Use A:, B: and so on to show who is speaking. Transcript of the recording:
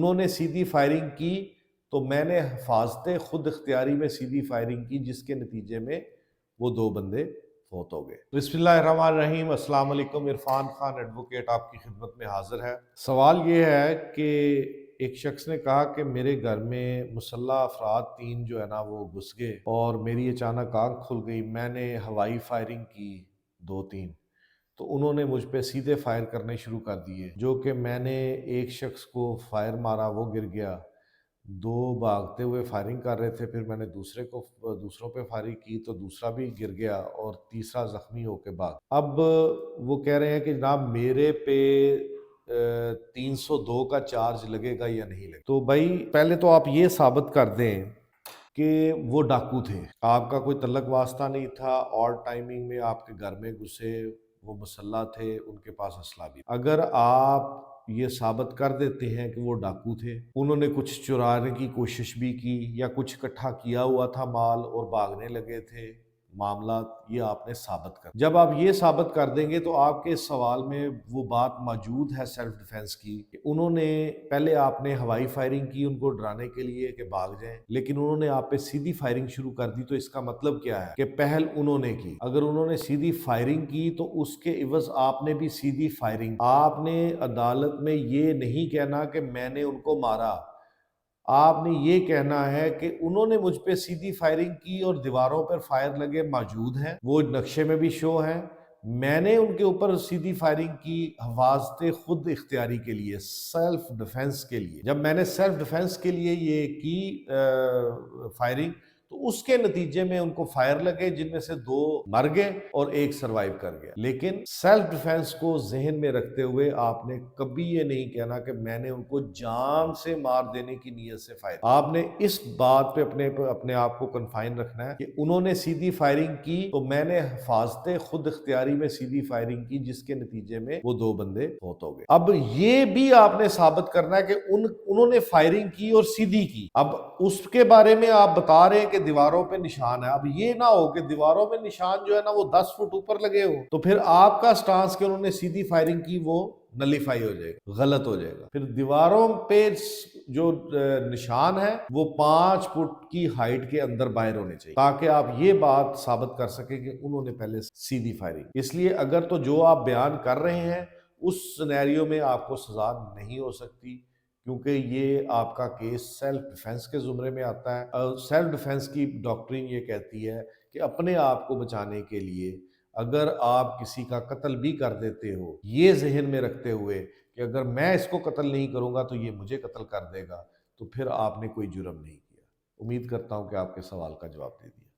A: انہوں نے سیدھی فائرنگ کی تو میں نے حفاظت خود اختیاری میں سیدھی فائرنگ کی، جس کے نتیجے میں وہ 2 بندے فوت ہو گئے۔ بسم اللہ الرحمن الرحیم۔ السلام علیکم، عرفان خان ایڈوکیٹ آپ کی خدمت میں حاضر ہے۔ سوال یہ ہے کہ ایک شخص نے کہا کہ میرے گھر میں مسلح افراد 3 جو ہے نا وہ گھس گئے اور میری اچانک آنکھ کھل گئی، میں نے ہوائی فائرنگ کی 2-3، تو انہوں نے مجھ پہ سیدھے فائر کرنے شروع کر دیے، جو کہ میں نے ایک شخص کو فائر مارا، وہ گر گیا، 2 بھاگتے ہوئے فائرنگ کر رہے تھے، پھر میں نے دوسروں پہ فائرنگ کی تو دوسرا بھی گر گیا اور تیسرا زخمی ہو کے بھاگ۔ اب وہ کہہ رہے ہیں کہ جناب میرے پہ 302 کا چارج لگے گا یا نہیں لگے؟ تو بھائی پہلے تو آپ یہ ثابت کر دیں کہ وہ ڈاکو تھے، آپ کا کوئی تعلق واسطہ نہیں تھا، اور ٹائمنگ میں آپ کے گھر میں گھسے، وہ مسلح تھے، ان کے پاس اسلحہ بھی۔ اگر آپ یہ ثابت کر دیتے ہیں کہ وہ ڈاکو تھے، انہوں نے کچھ چرانے کی کوشش بھی کی یا کچھ اکٹھا کیا ہوا تھا مال اور بھاگنے لگے تھے، معاملات یہ آپ نے ثابت کر، جب آپ یہ ثابت کر دیں گے تو آپ کے سوال میں وہ بات موجود ہے سیلف ڈیفenس کی کہ انہوں نے پہلے آپ نے ہوائی فائرنگ کی ان کو ڈرانے کے لیے کہ بھاگ جائیں، لیکن انہوں نے آپ پہ سیدھی فائرنگ شروع کر دی، تو اس کا مطلب کیا ہے کہ پہل انہوں نے کی۔ اگر انہوں نے سیدھی فائرنگ کی تو اس کے عوض آپ نے بھی سیدھی فائرنگ، آپ نے عدالت میں یہ نہیں کہنا کہ میں نے ان کو مارا، آپ نے یہ کہنا ہے کہ انہوں نے مجھ پہ سیدھی فائرنگ کی اور دیواروں پر فائر لگے موجود ہیں، وہ نقشے میں بھی شو ہیں، میں نے ان کے اوپر سیدھی فائرنگ کی حفاظت خود اختیاری کے لیے، سیلف ڈیفenس کے لیے۔ جب میں نے سیلف ڈیفenس کے لیے یہ کی فائرنگ، تو اس کے نتیجے میں ان کو فائر لگے، جن میں سے 2 مر گئے اور 1 سروائیو کر گیا۔ لیکن سیلف ڈیفenس کو ذہن میں رکھتے ہوئے آپ نے کبھی یہ نہیں کہنا کہ میں نے ان کو جان سے مار دینے کی نیت سے فائر، آپ نے اس بات پہ اپنے آپ کو کنفائن رکھنا ہے کہ انہوں نے سیدھی فائرنگ کی تو میں نے حفاظت خود اختیاری میں سیدھی فائرنگ کی، جس کے نتیجے میں وہ 2 بندے فوت ہو گئے۔ اب یہ بھی آپ نے ثابت کرنا ہے کہ انہوں نے فائرنگ کی اور سیدھی کی۔ اب اس کے بارے میں آپ بتا رہے ہیں کہ دیواروں پہ نشان ہے، اب یہ نہ ہو کہ دیواروں پہ نشان جو ہے نا وہ 10 فٹ اوپر لگے ہو، تو پھر آپ کا سٹانس کہ انہوں نے سیدھی فائرنگ کی وہ نلیفائی ہو جائے گا، غلط ہو جائے گا۔ پھر دیواروں پہ جو نشان ہے وہ 5 فٹ کی ہائٹ کے اندر باہر ہونے چاہیے، تاکہ آپ یہ بات ثابت کر سکیں کہ انہوں نے پہلے سیدھی فائرنگ۔ اس لیے اگر تو جو آپ بیان کر رہے ہیں اس سینیریو میں آپ کو سزا نہیں ہو سکتی، کیونکہ یہ آپ کا کیس سیلف ڈیفenس کے زمرے میں آتا ہے، اور سیلف ڈیفenس کی ڈاکٹرین یہ کہتی ہے کہ اپنے آپ کو بچانے کے لیے اگر آپ کسی کا قتل بھی کر دیتے ہو، یہ ذہن میں رکھتے ہوئے کہ اگر میں اس کو قتل نہیں کروں گا تو یہ مجھے قتل کر دے گا، تو پھر آپ نے کوئی جرم نہیں کیا۔ امید کرتا ہوں کہ آپ کے سوال کا جواب دے دیا۔